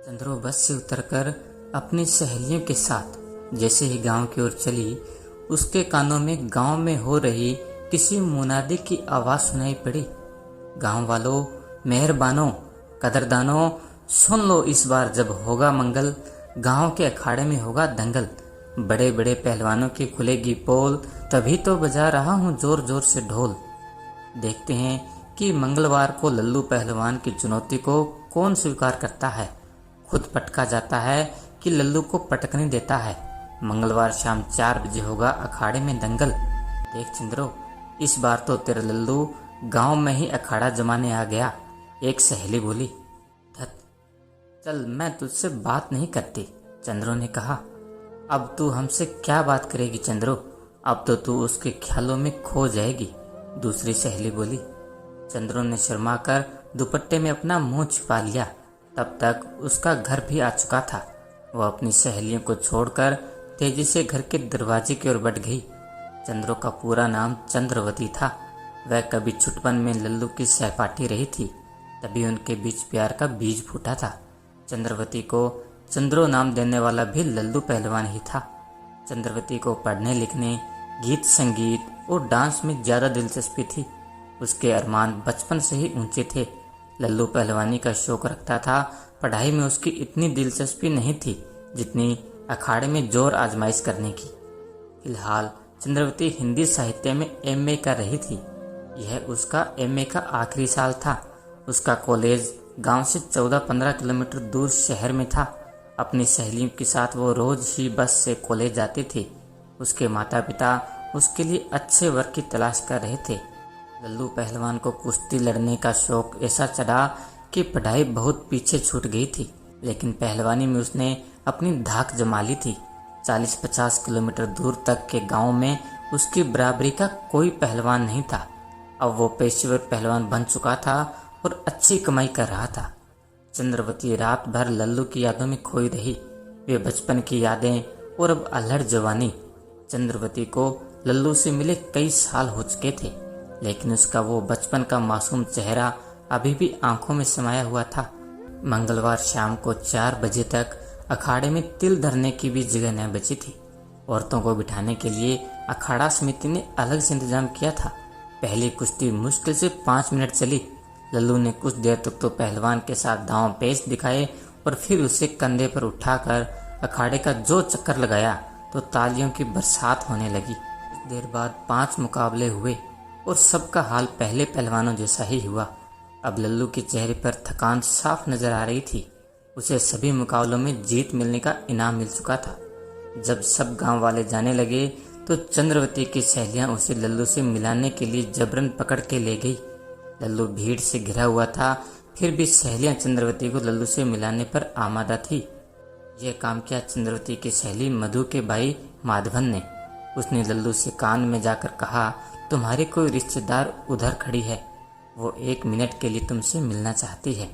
चंद्रो बस से उतरकर अपनी सहेलियों के साथ जैसे ही गांव की ओर चली, उसके कानों में गांव में हो रही किसी मुनादी की आवाज सुनाई पड़ी। गांव वालों, मेहरबानों, कदरदानों, सुन लो, इस बार जब होगा मंगल, गांव के अखाड़े में होगा दंगल। बड़े बड़े पहलवानों की खुलेगी पोल, तभी तो बजा रहा हूँ जोर जोर से ढोल। देखते हैं कि मंगलवार को लल्लू पहलवान की चुनौती को कौन स्वीकार करता है। खुद पटका जाता है कि लल्लू को पटकने देता है। मंगलवार शाम 4 बजे होगा अखाड़े में दंगल। देख चंद्रो, इस बार तो तेरा लल्लू गांव में ही अखाड़ा जमाने आ गया। एक सहेली बोली। धत, चल मैं तुझसे बात नहीं करती, चंद्रो ने कहा। अब तू हमसे क्या बात करेगी चंद्रो, अब तो तू उसके ख्यालों में खो जाएगी, दूसरी सहेली बोली। चंद्रो ने शर्मा कर दुपट्टे में अपना मुंह छिपा लिया। तब तक उसका घर भी आ चुका था। वह अपनी सहेलियों को छोड़कर तेजी से घर के दरवाजे की ओर बढ़ गई। चंद्रो का पूरा नाम चंद्रवती था। वह कभी छुटपन में लल्लू की सहपाठी रही थी, तभी उनके बीच प्यार का बीज फूटा था। चंद्रवती को चंद्रो नाम देने वाला भी लल्लू पहलवान ही था। चंद्रवती को पढ़ने लिखने, गीत संगीत और डांस में ज्यादा दिलचस्पी थी। उसके अरमान बचपन से ही ऊंचे थे। लल्लू पहलवानी का शौक रखता था। पढ़ाई में उसकी इतनी दिलचस्पी नहीं थी जितनी अखाड़े में जोर आजमाइश करने की। फिलहाल चंद्रवती हिंदी साहित्य में एमए कर रही थी। यह उसका एमए का आखिरी साल था। उसका कॉलेज गांव से 14-15 किलोमीटर दूर शहर में था। अपनी सहेलियों के साथ वो रोज ही बस से कॉलेज जाती थी। उसके माता पिता उसके लिए अच्छे वर्क की तलाश कर रहे थे। लल्लू पहलवान को कुश्ती लड़ने का शौक ऐसा चढ़ा कि पढ़ाई बहुत पीछे छूट गई थी, लेकिन पहलवानी में उसने अपनी धाक जमा ली थी। 40-50 किलोमीटर दूर तक के गांव में उसकी बराबरी का कोई पहलवान नहीं था। अब वो पेशेवर पहलवान बन चुका था और अच्छी कमाई कर रहा था। चंद्रवती रात भर लल्लू की यादों में खोई रही। वे बचपन की यादें और अब अल्हड़ जवानी। चंद्रवती को लल्लू से मिले कई साल हो चुके थे, लेकिन उसका वो बचपन का मासूम चेहरा अभी भी आंखों में समाया हुआ था। मंगलवार शाम को 4 बजे तक अखाड़े में तिल धरने की भी जगह न बची थी। औरतों को बिठाने के लिए अखाड़ा समिति ने अलग से इंतजाम किया था। पहली कुश्ती मुश्किल से 5 मिनट चली। लल्लू ने कुछ देर तक तो पहलवान के साथ दांव पेच दिखाए और फिर उसे कंधे पर उठाकर अखाड़े का जो चक्कर लगाया तो तालियों की बरसात होने लगी। कुछ देर बाद 5 मुकाबले हुए और सबका हाल पहले पहलवानों जैसा ही हुआ। अब लल्लू के चेहरे पर थकान साफ नजर आ रही थी। उसे सभी मुकाबलों में जीत मिलने का इनाम मिल चुका था। जब सब गांव वाले जाने लगे तो चंद्रवती की सहेलियां उसे लल्लू से मिलाने के लिए जबरन पकड़ के ले गई। लल्लू भीड़ से घिरा हुआ था, फिर भी सहेलियां चंद्रवती को लल्लू से मिलाने पर आमादा थी। यह काम किया चंद्रवती की सहेली मधु के भाई माधवन ने। उसने लल्लू से कान में जाकर कहा, तुम्हारी कोई रिश्तेदार उधर खड़ी है, वो 1 मिनट के लिए तुमसे मिलना चाहती है।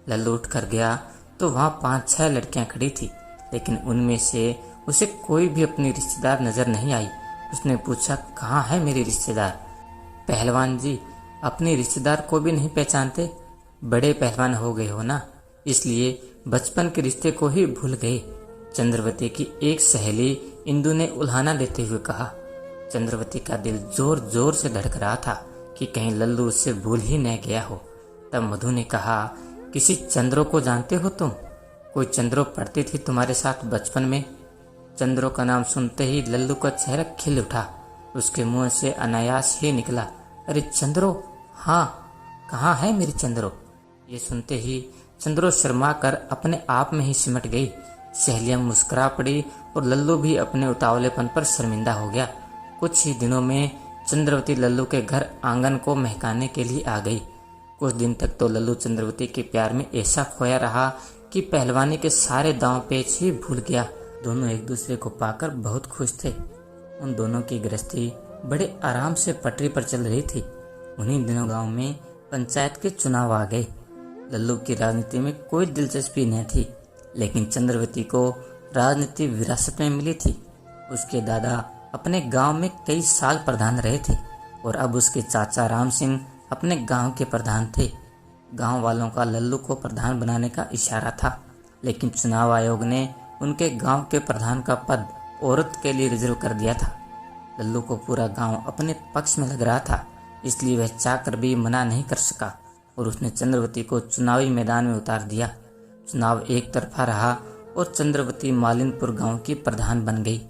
लल्लू उठ कर गया तो वहाँ 5-6 लड़कियां खड़ी थी, लेकिन उनमें से उसे कोई भी अपनी रिश्तेदार नजर नहीं आई। उसने पूछा, कहाँ है मेरी रिश्तेदार? पहलवान जी, अपने रिश्तेदार को भी नहीं पहचानते? बड़े पहलवान हो गए हो ना, इसलिए बचपन के रिश्ते को ही भूल गए, चंद्रवती की एक सहेली इंदु ने उल्हाना देते हुए कहा। चंद्रवती का दिल जोर जोर से धड़क रहा था कि कहीं लल्लू उससे भूल ही न गया हो। तब मधु ने कहा, किसी चंद्रो को जानते हो तुम? कोई चंद्रो पढ़ती थी तुम्हारे साथ बचपन में? चंद्रो का नाम सुनते ही लल्लू का चेहरा खिल उठा। उसके मुंह से अनायास ही निकला, अरे चंद्रो, हाँ, कहाँ है मेरी चंद्रो? ये सुनते ही चंद्रो शर्मा कर अपने आप में ही सिमट गई। सहेलियां मुस्कुरा पड़ी और लल्लू भी अपने उतावलेपन पर शर्मिंदा हो गया। कुछ ही दिनों में चंद्रवती लल्लू के घर आंगन को महकाने के लिए आ गई। कुछ दिन तक तो लल्लू चंद्रवती के प्यार में ऐसा खोया रहा कि पहलवानी के सारे दांव पेच ही भूल गया। दोनों एक दूसरे को पाकर बहुत खुश थे। उन दोनों की गृहस्थी बड़े आराम से पटरी पर चल रही थी। उन्हीं दिनों गांव में पंचायत के चुनाव आ गए। लल्लू की राजनीति में कोई दिलचस्पी न थी, लेकिन चंद्रवती को राजनीति विरासत में मिली थी। उसके दादा अपने गांव में कई साल प्रधान रहे थे और अब उसके चाचा राम सिंह अपने गांव के प्रधान थे। गांव वालों का लल्लू को प्रधान बनाने का इशारा था, लेकिन चुनाव आयोग ने उनके गांव के प्रधान का पद औरत के लिए रिजर्व कर दिया था। लल्लू को पूरा गांव अपने पक्ष में लग रहा था, इसलिए वह चाहकर भी मना नहीं कर सका और उसने चंद्रवती को चुनावी मैदान में उतार दिया। चुनाव एक तरफा रहा और चंद्रवती मालिनपुर गांव की प्रधान बन गई।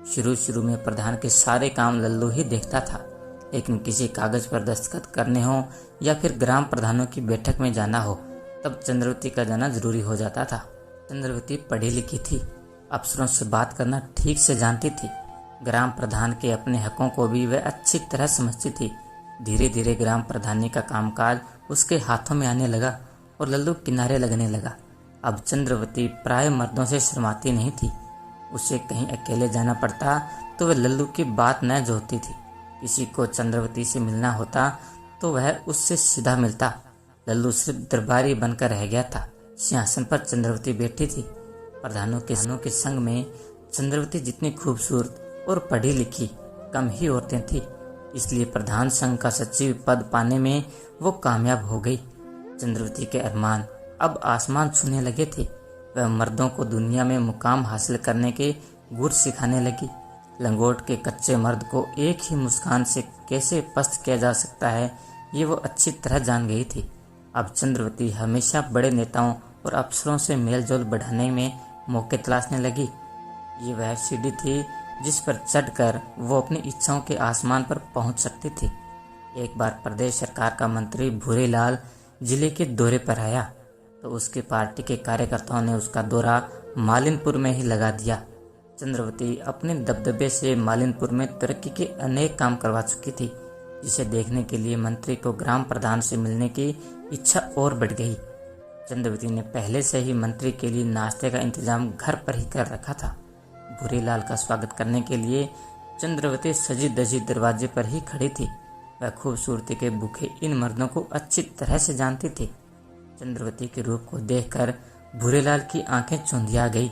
शुरू में प्रधान के सारे काम लल्लू ही देखता था, लेकिन किसी कागज पर दस्तखत करने हो या फिर ग्राम प्रधानों की बैठक में जाना हो, तब चंद्रवती का जाना जरूरी हो जाता था। चंद्रवती पढ़ी लिखी थी, अफसरों से बात करना ठीक से जानती थी। ग्राम प्रधान के अपने हकों को भी वह अच्छी तरह समझती थी। धीरे धीरे ग्राम प्रधानी का कामकाज उसके हाथों में आने लगा और लल्लू किनारे लगने लगा। अब चंद्रवती प्राय मर्दों से शर्माती नहीं थी। उसे कहीं अकेले जाना पड़ता तो वह लल्लू की बात न जोहती थी। किसी को चंद्रवती से मिलना होता तो वह उससे सीधा मिलता। लल्लू सिर्फ दरबारी बनकर रह गया था। सिंहासन पर चंद्रवती बैठी थी। प्रधानों के संग में चंद्रवती जितनी खूबसूरत और पढ़ी लिखी कम ही औरतें थी, इसलिए प्रधान संघ का सचिव पद पाने में वो कामयाब हो गई। चंद्रवती के अरमान अब आसमान छूने लगे थे। वह मर्दों को दुनिया में मुकाम हासिल करने के गुर सिखाने लगी। लंगोट के कच्चे मर्द को एक ही मुस्कान से कैसे पस्त किया जा सकता है, ये वो अच्छी तरह जान गई थी। अब चंद्रवती हमेशा बड़े नेताओं और अफसरों से मेलजोल बढ़ाने में मौके तलाशने लगी। ये वह सीढ़ी थी जिस पर चढ़कर वो अपनी इच्छाओं के आसमान पर पहुंच सकती थी। एक बार प्रदेश सरकार का मंत्री भूरेलाल जिले के दौरे पर आया तो उसकी पार्टी के कार्यकर्ताओं ने उसका दौरा मालिनपुर में ही लगा दिया। चंद्रवती अपने दबदबे से मालिनपुर में तरक्की के अनेक काम करवा चुकी थी, जिसे देखने के लिए मंत्री को ग्राम प्रधान से मिलने की इच्छा और बढ़ गई। चंद्रवती ने पहले से ही मंत्री के लिए नाश्ते का इंतजाम घर पर ही कर रखा था। भूरेलाल का स्वागत करने के लिए चंद्रवती सजी धजी दरवाजे पर ही खड़ी थी। वह खूबसूरती के भूखे इन मर्दों को अच्छी तरह से जानती थी। चंद्रवती के रूप को देखकर भूरेलाल की आंखें चौंधिया गई।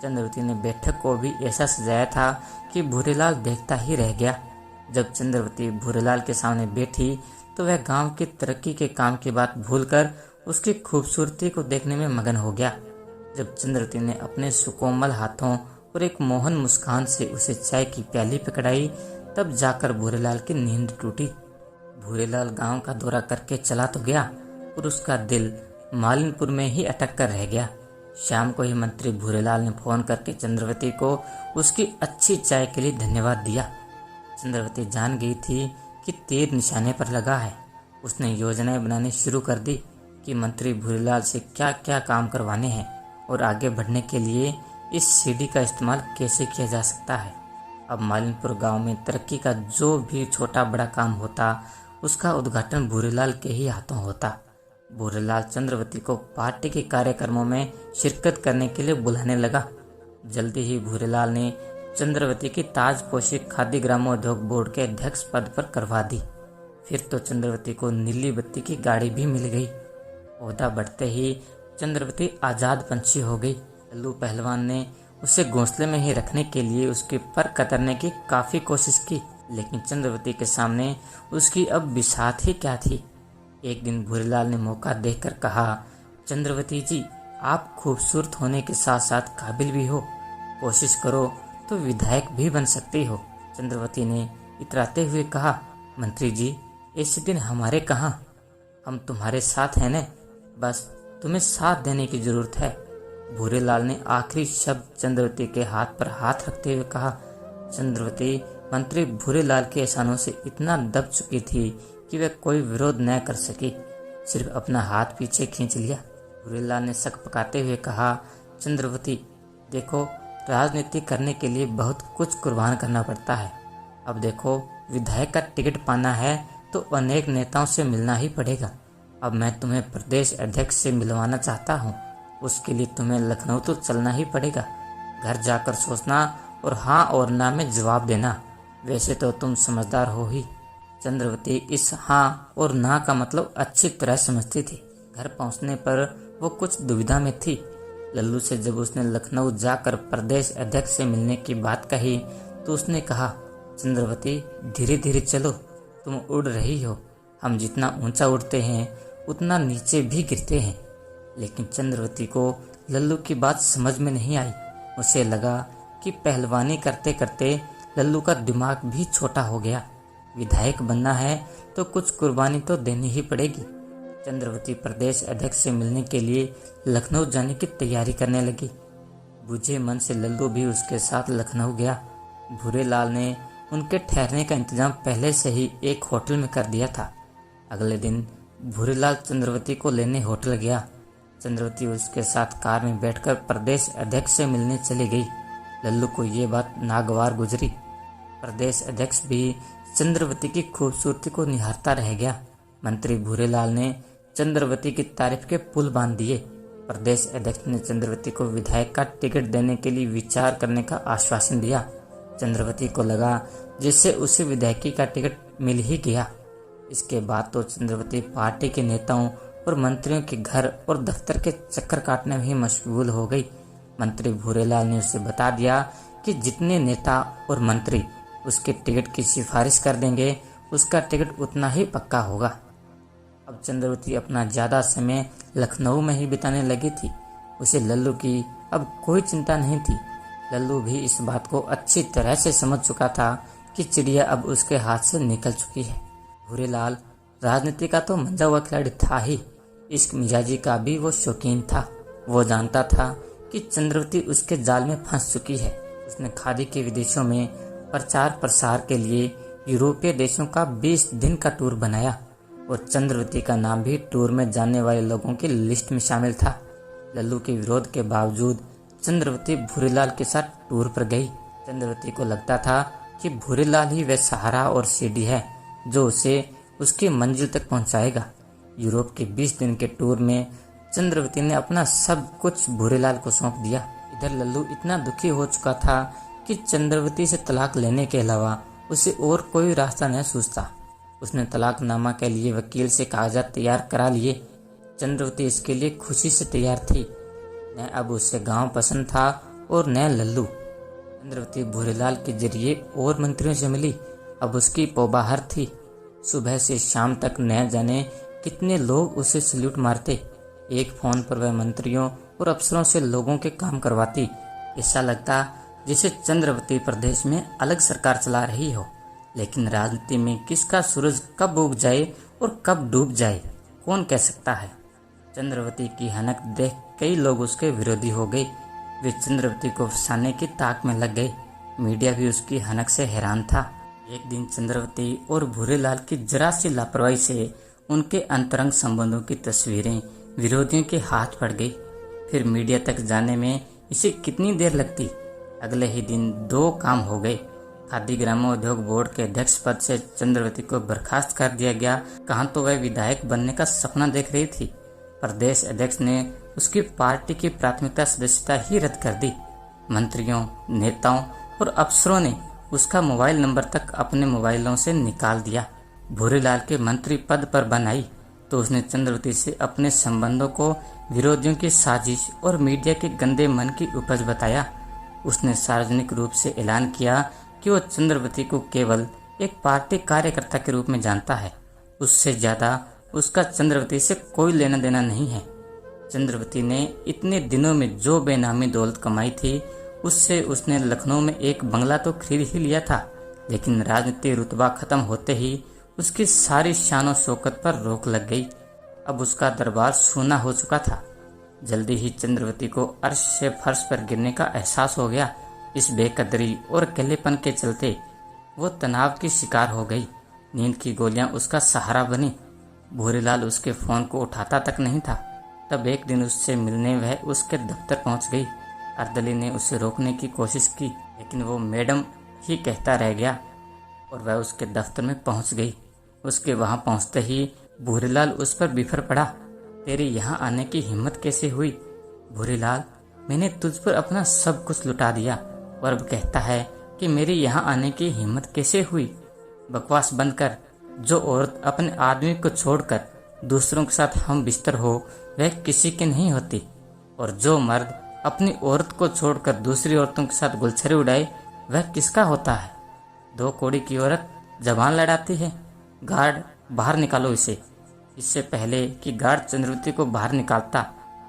चंद्रवती ने बैठक को भी ऐसा सजाया था कि भूरेलाल देखता ही रह गया। जब चंद्रवती भूरेलाल के सामने बैठी तो वह गांव की तरक्की के काम की बात भूलकर उसकी खूबसूरती को देखने में मगन हो गया। जब चंद्रवती ने अपने सुकोमल हाथों और एक मोहन मुस्कान से उसे चाय की प्याली पकड़ाई, तब जाकर भूरेलाल की नींद टूटी। भूरेलाल गांव का दौरा करके चला तो गया और उसका दिल मालिनपुर में ही अटक कर रह गया। शाम को ही मंत्री भूरेलाल ने फोन करके चंद्रवती को उसकी अच्छी चाय के लिए धन्यवाद दिया। चंद्रवती जान गई थी कि तीर निशाने पर लगा है। उसने योजनाएं बनानी शुरू कर दी कि मंत्री भूरेलाल से क्या क्या काम करवाने हैं और आगे बढ़ने के लिए इस सीढ़ी का इस्तेमाल कैसे किया जा सकता है। अब मालिनपुर गांव में तरक्की का जो भी छोटा बड़ा काम होता, उसका उद्घाटन भूरेलाल के ही हाथों होता। भूरेलाल चंद्रवती को पार्टी के कार्यक्रमों में शिरकत करने के लिए बुलाने लगा। जल्दी ही भूरेलाल ने चंद्रवती की ताजपोशी खादी ग्रामोद्योग बोर्ड के अध्यक्ष पद पर करवा दी। फिर तो चंद्रवती को नीली बत्ती की गाड़ी भी मिल गई। ओहदा बढ़ते ही चंद्रवती आजाद पंछी हो गई। लल्लू पहलवान ने उसे घोंसले में ही रखने के लिए उसके पर कतरने की काफी कोशिश की, लेकिन चंद्रवती के सामने उसकी अब बिसात ही क्या थी। एक दिन भूरेलाल ने मौका देखकर कहा, चंद्रवती जी, आप खूबसूरत होने के साथ साथ काबिल भी हो, कोशिश करो तो विधायक भी बन सकती हो। चंद्रवती ने इतराते हुए कहा, मंत्री जी, ऐसे दिन हमारे कहाँ, हम तुम्हारे साथ हैं न, बस तुम्हें साथ देने की जरूरत है। भूरेलाल ने आखिरी शब्द चंद्रवती के हाथ पर हाथ रखते हुए कहा। चंद्रवती मंत्री भूरेलाल के एहसानों से इतना दब चुकी थी कि वह कोई विरोध न कर सकी, सिर्फ अपना हाथ पीछे खींच लिया। भूरेलाल ने शक पकाते हुए कहा, चंद्रवती, देखो, राजनीति करने के लिए बहुत कुछ कुर्बान करना पड़ता है। अब देखो, विधायक का टिकट पाना है तो अनेक नेताओं से मिलना ही पड़ेगा। अब मैं तुम्हें प्रदेश अध्यक्ष से मिलवाना चाहता हूँ। उसके लिए तुम्हें लखनऊ तो चलना ही पड़ेगा। घर जाकर सोचना और हाँ और ना में जवाब देना। वैसे तो तुम समझदार हो ही। चंद्रवती इस हाँ और ना का मतलब अच्छी तरह समझती थी। घर पहुंचने पर वो कुछ दुविधा में थी। लल्लू से जब उसने लखनऊ जाकर प्रदेश अध्यक्ष से मिलने की बात कही तो उसने कहा, चंद्रवती, धीरे धीरे चलो, तुम उड़ रही हो। हम जितना ऊंचा उड़ते हैं उतना नीचे भी गिरते हैं। लेकिन चंद्रवती को लल्लू की बात समझ में नहीं आई। उसे लगा कि पहलवानी करते करते लल्लू का दिमाग भी छोटा हो गया। विधायक बनना है तो कुछ कुर्बानी तो देनी ही पड़ेगी। चंद्रवती प्रदेश अध्यक्ष से मिलने के लिए लखनऊ जाने की तैयारी करने लगी। बुझे मन से लल्लू भी उसके साथ लखनऊ गया। भूरेलाल ने उनके ठहरने का इंतजाम पहले से ही एक होटल में कर दिया था। अगले दिन भूरेलाल चंद्रवती को लेने होटल गया। चंद्रवती उसके साथ कार में बैठकर प्रदेश अध्यक्ष से मिलने चली गई। लल्लू को ये बात नागवार गुजरी। प्रदेश अध्यक्ष भी चंद्रवती की खूबसूरती को निहारता रह गया। मंत्री भूरेलाल ने चंद्रवती की तारीफ के पुल बांध दिए। प्रदेश अध्यक्ष ने चंद्रवती को विधायक का टिकट देने के लिए विचार करने का आश्वासन दिया। चंद्रवती को लगा जिससे उसे विधायकी का टिकट मिल ही गया। इसके बाद तो चंद्रवती पार्टी के नेताओं और मंत्रियों के घर और दफ्तर के चक्कर काटने में ही मशगूल हो गई। मंत्री भूरेलाल ने उसे बता दिया कि जितने नेता और मंत्री उसके टिकट की सिफारिश कर देंगे उसका टिकट उतना ही पक्का होगा। अब चंद्रवती अपना ज़्यादा समय लखनऊ में ही बिताने लगी थी। उसे लल्लू की अब कोई चिंता नहीं थी। लल्लू भी इस बात को अच्छी तरह से समझ चुका था कि चिड़िया अब उसके हाथ से निकल चुकी है। भूरेलाल राजनीति का तो मंजा हुआ खिलाड़ी था ही, इश्क मिजाजी का भी वो शौकीन था। वो जानता था कि चंद्रवती उसके जाल में फंस चुकी है। उसने खादी के विदेशों में प्रचार प्रसार के लिए यूरोपीय देशों का 20 दिन का टूर बनाया और चंद्रवती का नाम भी टूर में जाने वाले लोगों की लिस्ट में शामिल था। लल्लू के विरोध के बावजूद चंद्रवती भूरेलाल के साथ टूर पर गई। चंद्रवती को लगता था कि भूरेलाल ही वह सहारा और सीढ़ी है जो उसे उसकी मंजिल तक पहुंचाएगा। यूरोप के 20 दिन के टूर में चंद्रवती ने अपना सब कुछ भूरेलाल को सौंप दिया। इधर लल्लू इतना दुखी हो चुका था कि चंद्रवती से तलाक लेने के अलावा उसे और कोई रास्ता न सूझता। उसने तलाकनामा के लिए वकील से कागजात तैयार करा लिए। चंद्रवती इसके लिए खुशी से तैयार थी। न अब उसे गांव पसंद था और न लल्लू। चंद्रवती भूरेलाल के जरिए और मंत्रियों से मिली। अब उसकी पौबाहर थी। सुबह से शाम तक न जाने कितने लोग उसे सल्यूट मारते। एक फोन पर वह मंत्रियों और अफसरों से लोगों के काम करवाती। ऐसा लगता जैसे चंद्रवती प्रदेश में अलग सरकार चला रही हो। लेकिन राजनीति में किसका सूरज कब उग जाए और कब डूब जाए कौन कह सकता है। चंद्रवती की हनक देख कई लोग उसके विरोधी हो गए। वे चंद्रवती को फंसाने की ताक में लग गए। मीडिया भी उसकी हनक से हैरान था। एक दिन चंद्रवती और भूरेलाल की जरा सी लापरवाही से उनके अंतरंग संबंधों की तस्वीरें विरोधियों के हाथ पड़ गई। फिर मीडिया तक जाने में इसे कितनी देर लगती। अगले ही दिन 2 काम हो गए। खादी ग्रामोद्योग बोर्ड के अध्यक्ष पद से चंद्रवती को बर्खास्त कर दिया गया। कहाँ तो वह विधायक बनने का सपना देख रही थी। प्रदेश अध्यक्ष ने उसकी पार्टी की प्राथमिकता सदस्यता ही रद्द कर दी। मंत्रियों, नेताओं और अफसरों ने उसका मोबाइल नंबर तक अपने मोबाइलों से निकाल दिया। भूरेलाल के मंत्री पद पर बन आई तो उसने चंद्रवती से अपने संबंधों को विरोधियों की साजिश और मीडिया के गंदे मन की उपज बताया। उसने सार्वजनिक रूप से ऐलान किया कि वो चंद्रवती को केवल एक पार्टी कार्यकर्ता के रूप में जानता है। उससे ज्यादा उसका चंद्रवती से कोई लेना देना नहीं है। चंद्रवती ने इतने दिनों में जो बेनामी दौलत कमाई थी उससे उसने लखनऊ में एक बंगला तो खरीद ही लिया था। लेकिन राजनीतिक रुतबा खत्म होते ही उसकी सारी शान और शौकत पर रोक लग गई। अब उसका दरबार सूना हो चुका था। जल्दी ही चंद्रवती को अर्श से फर्श पर गिरने का एहसास हो गया। इस बेकदरी और अकेलेपन के चलते वो तनाव की शिकार हो गई। नींद की गोलियां उसका सहारा बनी। भूरेलाल उसके फोन को उठाता तक नहीं था। तब एक दिन उससे मिलने वह उसके दफ्तर पहुंच गई। अर्दली ने उसे रोकने की कोशिश की लेकिन वो मैडम ही कहता रह गया और वह उसके दफ्तर में पहुंच गई। उसके वहां पहुंचते ही भूरेलाल उस पर बिफर पड़ा। तेरे यहाँ आने की हिम्मत कैसे हुई? भूरेलाल, मैंने तुझ पर अपना सब कुछ लुटा दिया और अब कहता है कि मेरे यहाँ आने की हिम्मत कैसे हुई? बकवास बंद कर। जो औरत अपने आदमी को छोड़कर दूसरों के साथ हम बिस्तर हो वह किसी की नहीं होती और जो मर्द अपनी औरत को छोड़कर दूसरी औरतों के साथ गुलछरे उड़ाए वह किसका होता है? 2 कौड़ी की औरत जबान लड़ाती है। गार्ड, बाहर निकालो इसे। इससे पहले कि गार्ड चंद्रवती को बाहर निकालता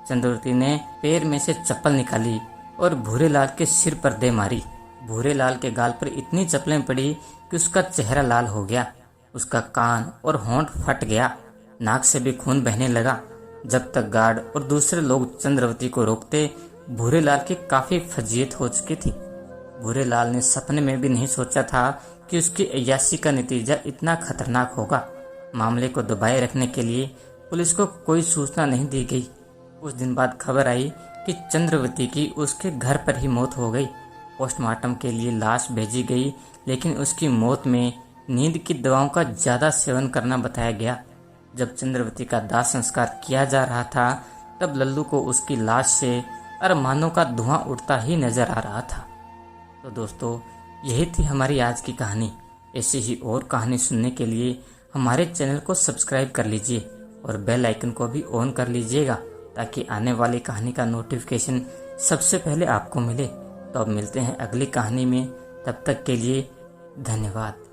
चंद्रवती ने पैर में से चप्पल निकाली और भूरेलाल के सिर पर दे मारी। भूरेलाल के गाल पर इतनी चप्पलें पड़ी कि उसका चेहरा लाल हो गया। उसका कान और होंठ फट गया, नाक से भी खून बहने लगा। जब तक गार्ड और दूसरे लोग चंद्रवती को रोकते, भूरेलाल की काफी फजीयत हो चुकी थी। भूरेलाल ने सपने में भी नहीं सोचा था कि उसकी अय्याशी का नतीजा इतना खतरनाक होगा। मामले को दबाए रखने के लिए पुलिस को कोई सूचना नहीं दी गई। कुछ दिन बाद खबर आई कि चंद्रवती की उसके घर पर ही मौत हो गई। पोस्टमार्टम के लिए लाश भेजी गई, लेकिन उसकी मौत में नींद की दवाओं का ज्यादा सेवन करना बताया गया। जब चंद्रवती का दाह संस्कार किया जा रहा था, तब लल्लू को उसकी लाश से अरमानों का धुआं उड़ता ही नजर आ रहा था। तो दोस्तों, यही थी हमारी आज की कहानी। ऐसी ही और कहानी सुनने के लिए हमारे चैनल को सब्सक्राइब कर लीजिए और बेल आइकन को भी ऑन कर लीजिएगा, ताकि आने वाली कहानी का नोटिफिकेशन सबसे पहले आपको मिले। तो अब मिलते हैं अगली कहानी में, तब तक के लिए धन्यवाद।